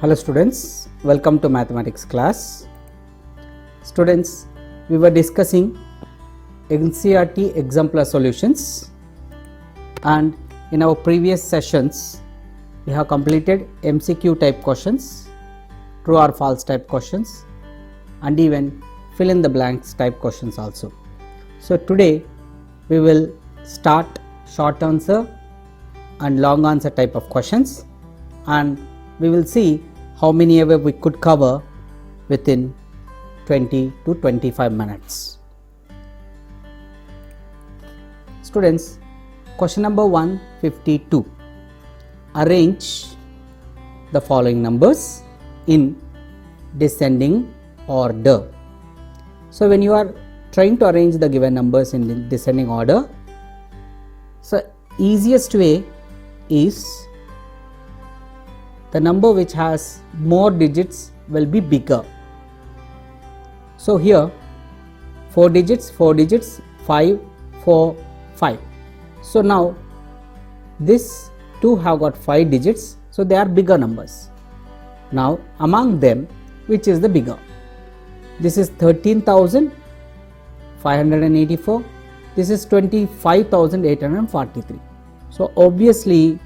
Hello students, welcome to mathematics class. Students, we were discussing NCERT exemplar solutions, and in our previous sessions we have completed MCQ type questions, true or false type questions, and even fill in the blanks type questions also. So today we will start short answer and long answer type of questions, and we will see how many ever we could cover within 20 to 25 minutes. Students, question number 152. Arrange the following numbers in descending order. So when you are trying to arrange the given numbers in descending order, so easiest way is the number which has more digits will be bigger. So here 4 digits, 5, 4, 5. So now this two have got 5 digits, so they are bigger numbers. Now among them, which is the bigger? This is 13,584. This is 25,843. So obviously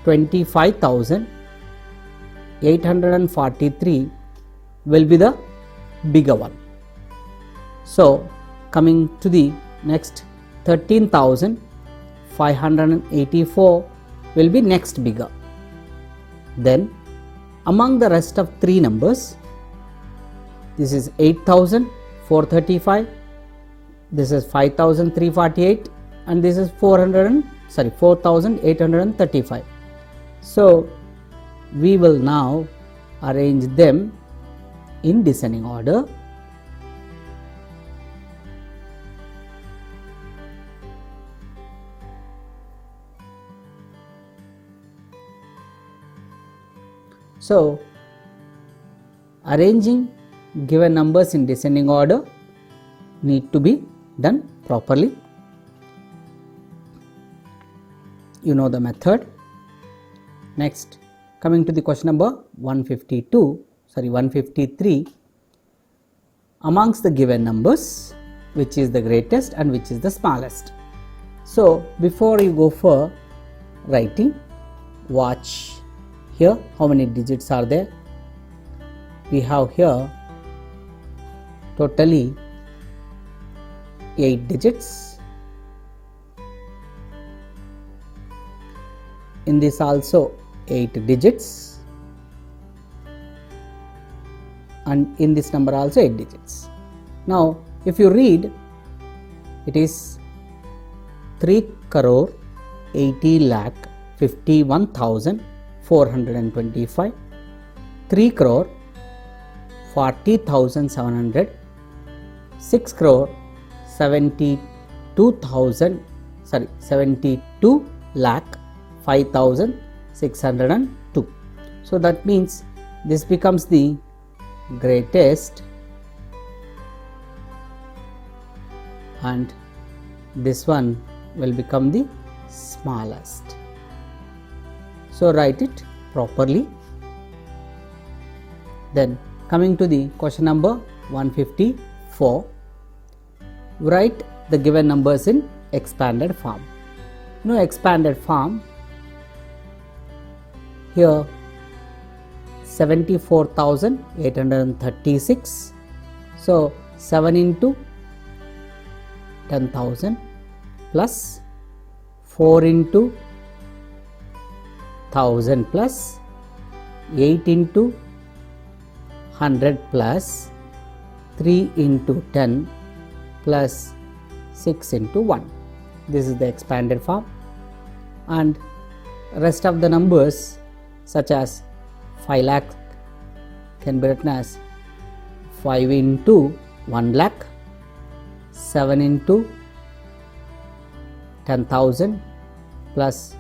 25,843 will be the bigger one. So coming to the next, 13,584 will be next bigger. Then among the rest of 3 numbers, this is 8,435, this is 5,348, and this is 4,835. So we will now arrange them in descending order. So arranging given numbers in descending order need to be done properly. You know the method. Next, coming to the question number 153. Amongst the given numbers, which is the greatest and which is the smallest? So before you go for writing, watch here how many digits are there. We have here totally 8 digits. In this also 8 digits, and in this number also 8 digits. Now if you read, it is 3,80,51,425, 3,40,700, 72 lakh 5,602. So that means this becomes the greatest and this one will become the smallest. So write it properly. Then coming to the question number 154, write the given numbers in expanded form. You know expanded form, here 74,836. So 7 into 10,000 plus 4 into 1,000 plus 8 into 100 plus 3 into 10 plus 6 into 1. This is the expanded form, and rest of the numbers such as 5 lakh can be written as 5 into 1 lakh, 7 into 10,000 plus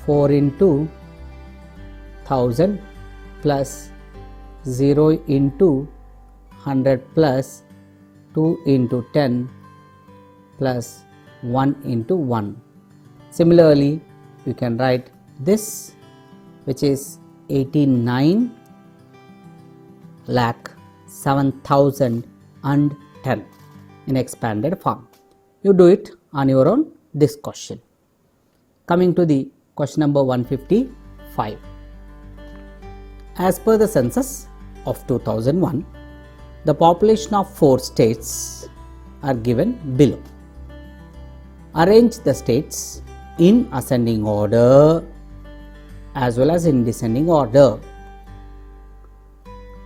4 into 1,000 plus 0 into 100 plus 2 into 10 plus 1 into 1. Similarly, you can write this, which is 89 lakh 7,010 in expanded form. You do it on your own this question. Coming to the question number 155. As per the census of 2001, the population of 4 states are given below. Arrange the states in ascending order as well as in descending order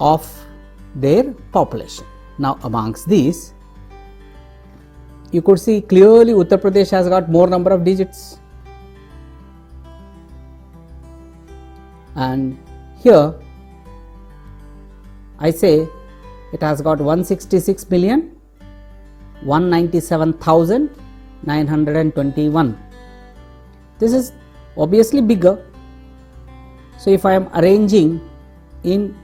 of their population. Now amongst these, you could see clearly Uttar Pradesh has got more number of digits, and here I say it has got 166,197,921. This is obviously bigger. So if I am arranging in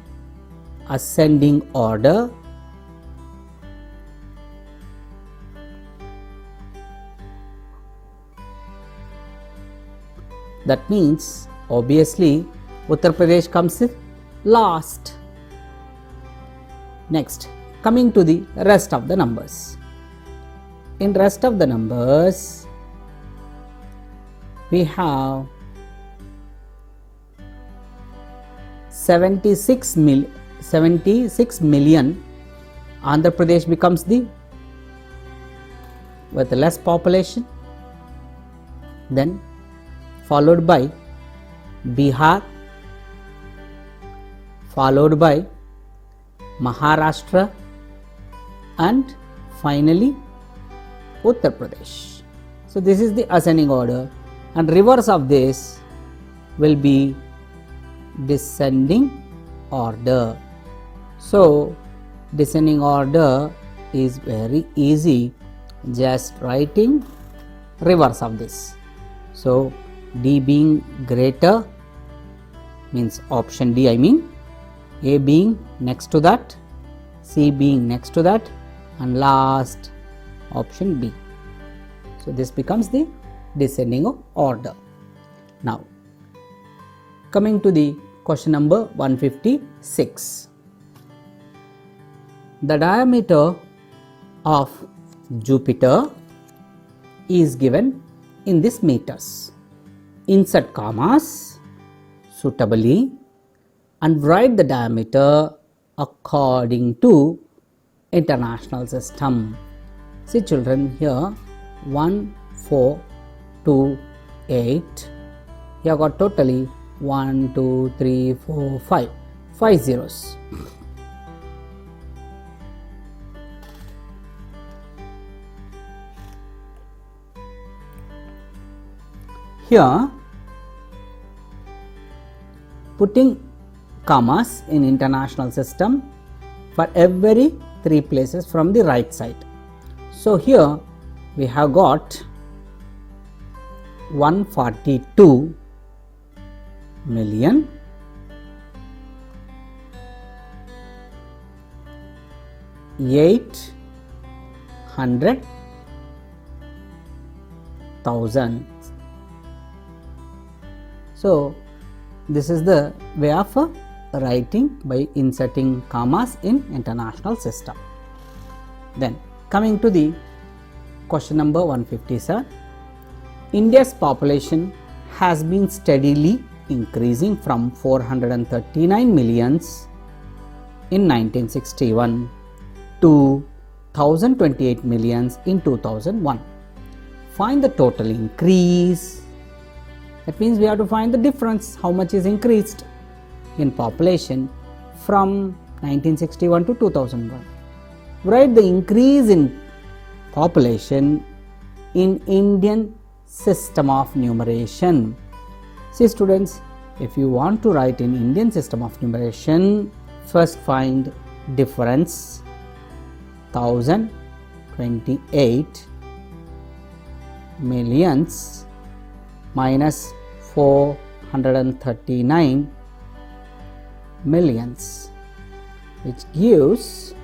ascending order, that means obviously Uttar Pradesh comes last. Next, coming to the rest of the numbers. In rest of the numbers, we have 76 million. Andhra Pradesh becomes the with less population, then followed by Bihar, followed by Maharashtra, and finally Uttar Pradesh. So this is the ascending order, and reverse of this will be descending order. So descending order is very easy, just writing reverse of this. So D being greater means option D, I mean A being next to that, C being next to that, and last option B. So this becomes the descending order. Now coming to the question number 156. The diameter of Jupiter is given in this meters. Insert commas suitably and write the diameter according to international system. See children, here 1, 4, 2, 8. Here got totally 1, 2, 3, 4, 5. 5 zeros. Here putting commas in international system for every 3 places from the right side. So here we have got 142 million 800,000. So this is the way of writing by inserting commas in international system. Then coming to the question number 157. India's population has been steadily increasing from 439 millions in 1961 to 1028 millions in 2001. Find the total increase. That means we have to find the difference, how much is increased in population from 1961 to 2001. Write the increase in population in Indian system of numeration. See students, if you want to write in Indian system of numeration, first find difference 1028 millions minus 439 millions, which gives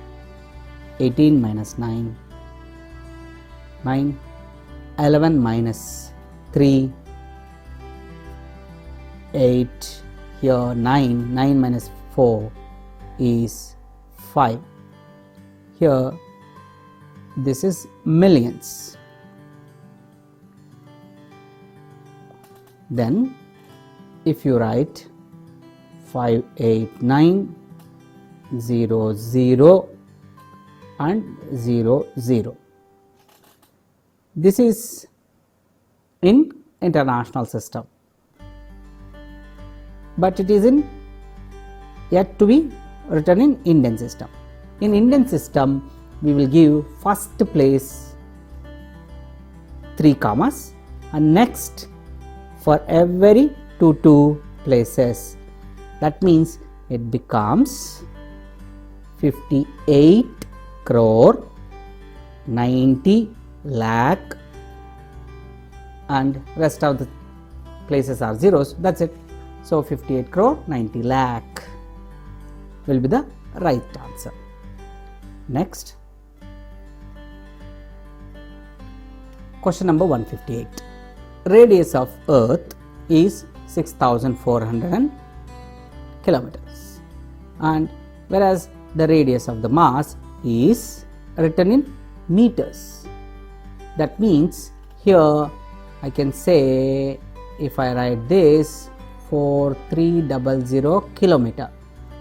18 minus 9, 9, 11 minus 3, 8, here 9 minus 4 is 5. Here this is millions. Then if you write 58900 and 00, this is in international system, but it is in yet to be written in Indian system. In Indian system, we will give first place 3 commas and next for every 2 places. That means it becomes 58 crore 90 lakh and rest of the places are zeros. That's it. So 58 crore 90 lakh will be the right answer. Next, question number 158. Radius of Earth is 6,400 kilometers, and whereas the radius of the Mars is written in meters. That means here I can say, if I write this, 4300 kilometer.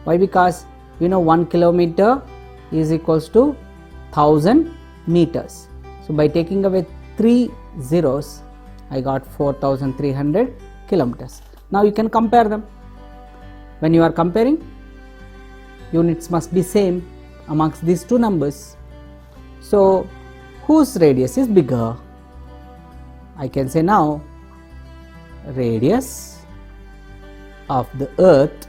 Why? Because you know 1 kilometer is equals to 1000 meters. So by taking away 3 zeros, I got 4300 kilometers. Now you can compare them. When you are comparing, units must be same amongst these two numbers. So whose radius is bigger? I can say now radius of the Earth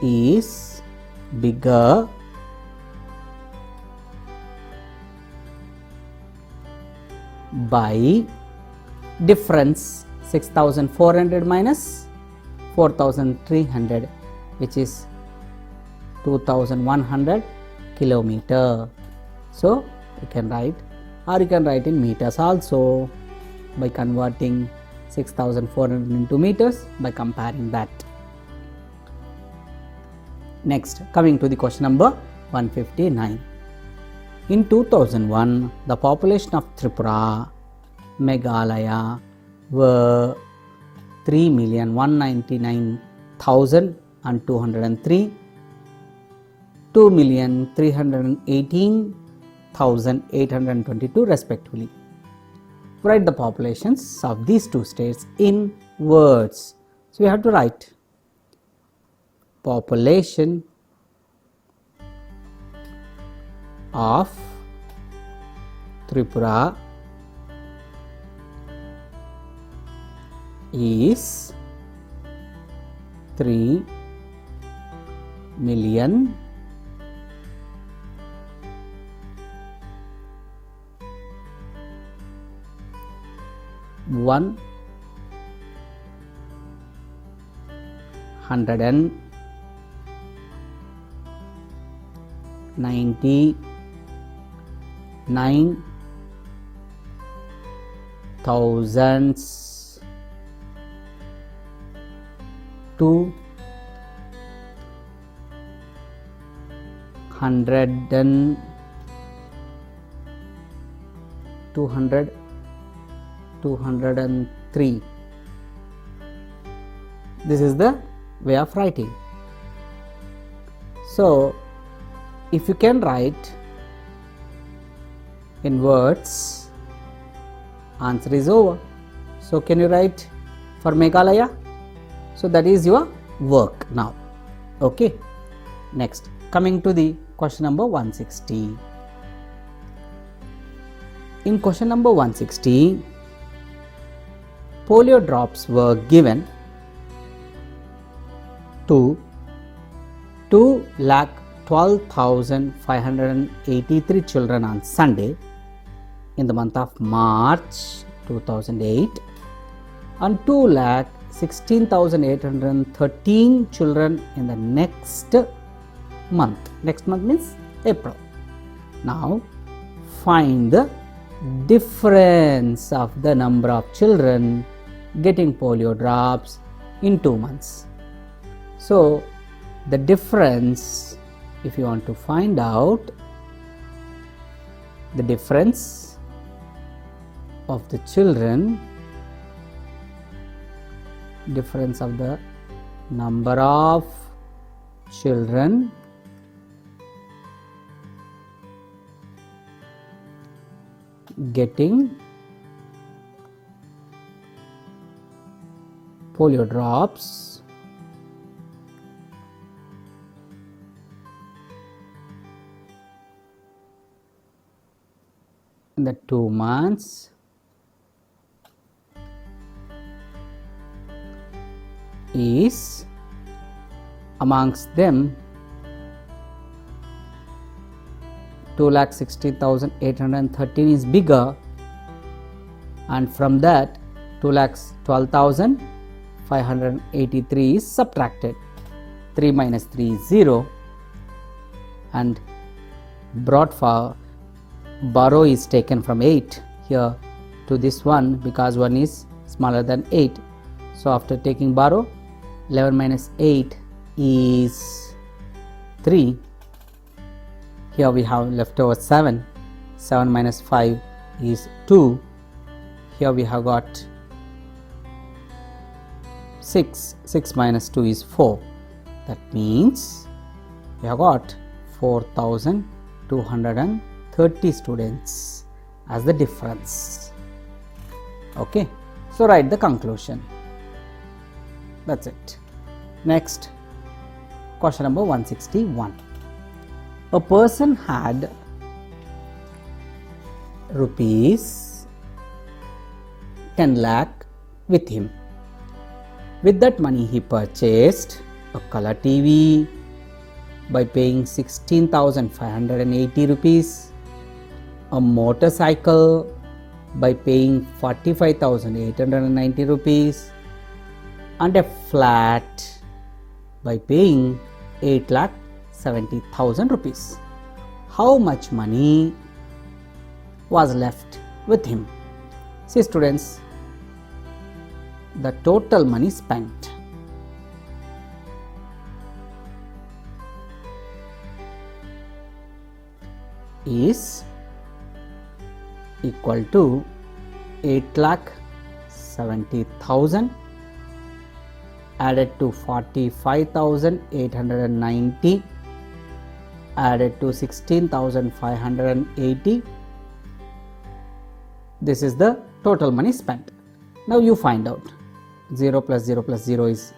is bigger by difference 6,400 minus 4,300, which is 2,100 kilometer. So you can write, or you can write in meters also by converting 6,400 into meters by comparing that. Next, coming to the question number 159. In 2001, the population of Tripura, Meghalaya were 3,199,203, 2,318,822 respectively. Write the populations of these two states in words. So we have to write population of Tripura is 3 million 203. This is the way of writing. So if you can write in words, answer is over. So can you write for Meghalaya? So that is your work now. Okay. Next, coming to the question number 160. In question number 160, polio drops were given to 2,12,583 children on Sunday in the month of March 2008 and 2,16,813 children in the next month. Next month means April. Now find the difference of the number of children getting polio drops in 2 months. So the difference, if you want to find out the difference of the children, difference of the number of children getting polio drops in the 2 months is, amongst them, 2,60,813 is bigger, and from that 2,12,583 is subtracted. 3 minus 3 is 0, and brought for borrow is taken from 8 here to this one, because 1 is smaller than 8. So after taking borrow, 11 minus 8 is 3. Here we have left over 7. 7 minus 5 is 2. Here we have got 6. 6 minus 2 is 4. That means we have got 4,230 students as the difference. Okay, so write the conclusion. That's it. Next, question number 161. A person had rupees 10 lakh with him. With that money he purchased a color TV by paying 16,580 rupees, a motorcycle by paying 45,890 rupees, and a flat by paying 8,70,000 rupees. How much money was left with him? See students, the total money spent is equal to 8,70,000 added to 45,890 added to 16,580. This is the total money spent. Now you find out. 0 plus 0 plus 0 is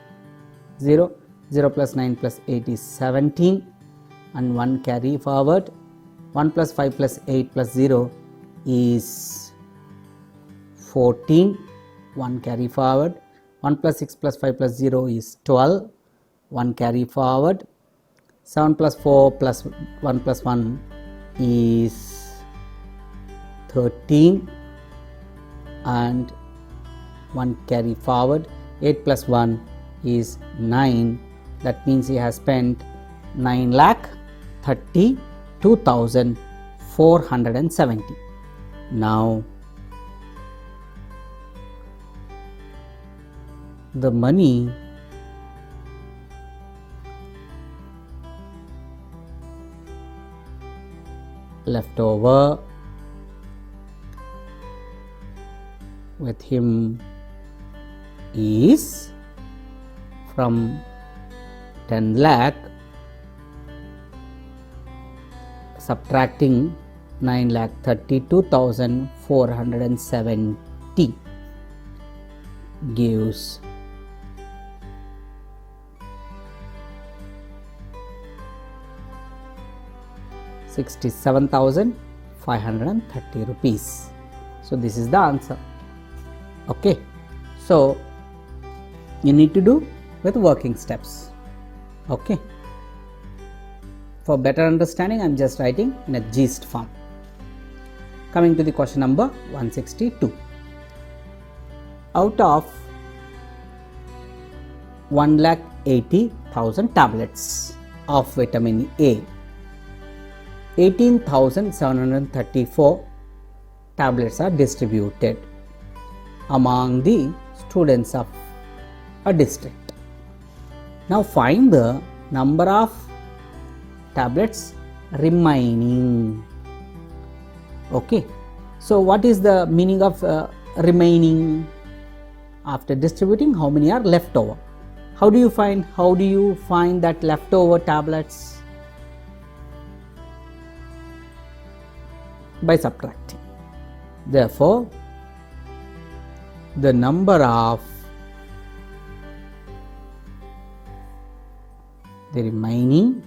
0, 0 plus 9 plus 8 is 17, and 1 carry forward. 1 plus 5 plus 8 plus 0 is 14, 1 carry forward. 1 plus 6 plus 5 plus 0 is 12, 1 carry forward. 7 plus 4 plus 1 plus 1 is 13, and 1 carry forward. 8 plus 1 is 9. That means he has spent 9,32,470. Now the money left over with him is from 10 lakh subtracting 9,32,470 gives 67,530 rupees. So this is the answer. Okay, so you need to do with working steps. Okay, for better understanding I am just writing in a gist form. Coming to the question number 162. Out of 1,80,000 tablets of vitamin A, 18,734 tablets are distributed among the students of a district. Now find the number of tablets remaining. Okay, so what is the meaning of remaining? After distributing, how many are left over? How do you find that leftover tablets? By subtracting. Therefore, the number of the remaining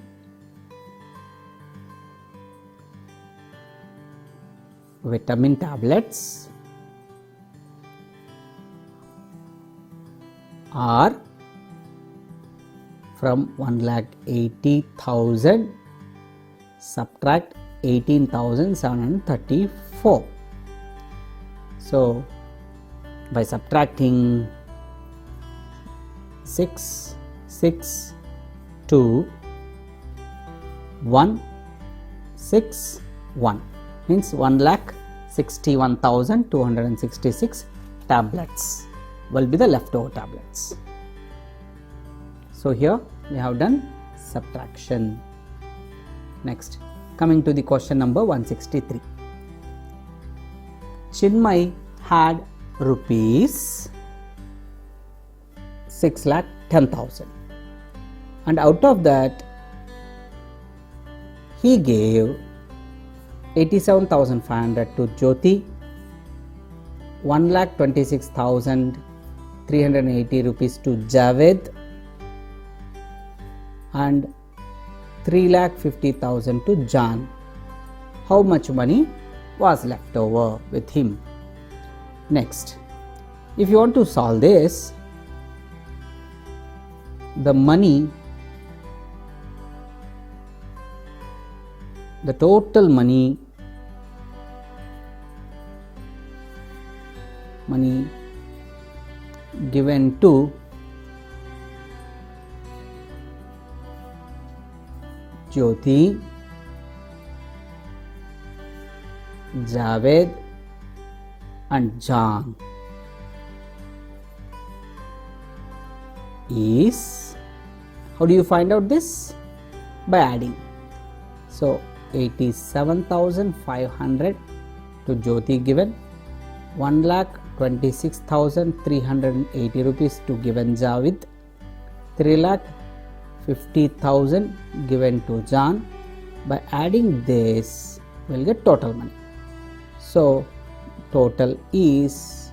vitamin tablets are from 1,80,000 subtract 18,734. So by subtracting 6, 6, 2, 1, 6, 1 means 1,61,266 tablets will be the leftover tablets. So here we have done subtraction. Next, coming to the question number 163. Chinmay had rupees 6,10,000 and out of that he gave 87,500 to Jyoti, 1,26,380 rupees to Javed and 3,50,000 to Jan. How much money was left over with him? Next, if you want to solve this, the money, the total money given to Jyoti, Javed and Jan is, how do you find out this? By adding. So 87,500 to Jyoti given, 1,26,380 rupees to given Javed, 3,50,000 given to Jan. By adding this, we will get total money. So total is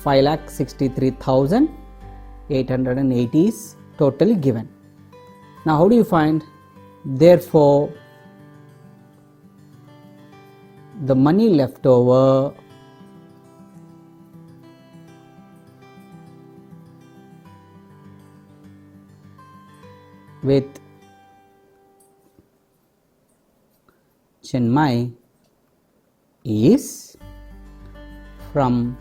5,63,880 is totally given. Now how do you find? Therefore, the money left over with Chinmay is from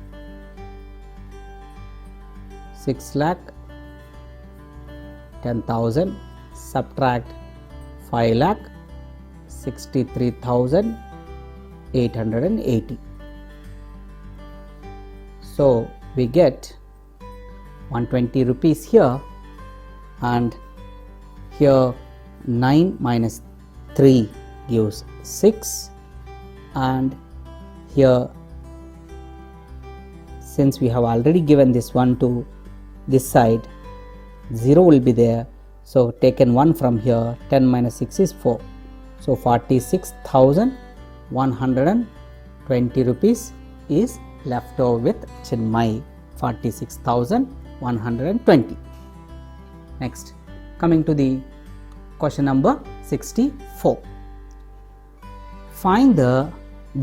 6,10,000 subtract 5,63,880. So we get 120 rupees here, and here 9 minus 3 gives 6, and here since we have already given this one to this side, 0 will be there, so taken 1 from here, 10 minus 6 is 4, so 46,120 rupees is left over with Chinmay, 46,120. Next, coming to the question number 64. Find the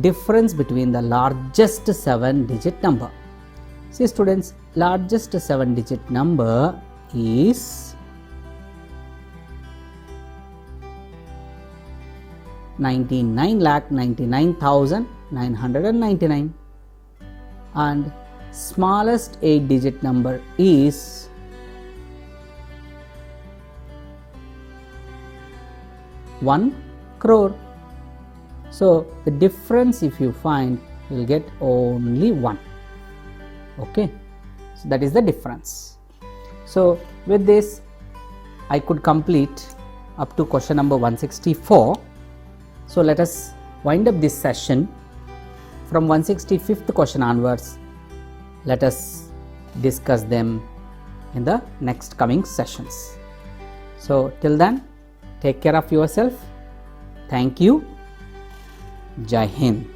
difference between the largest 7-digit number. See students, largest 7-digit number is 99,99,999 and smallest 8-digit number is 1 crore. So the difference, if you find, you will get only 1. Okay, so that is the difference. So with this I could complete up to question number 164. So let us wind up this session. From 165th question onwards, let us discuss them in the next coming sessions. So till then, take care of yourself. Thank you. Jai Hind.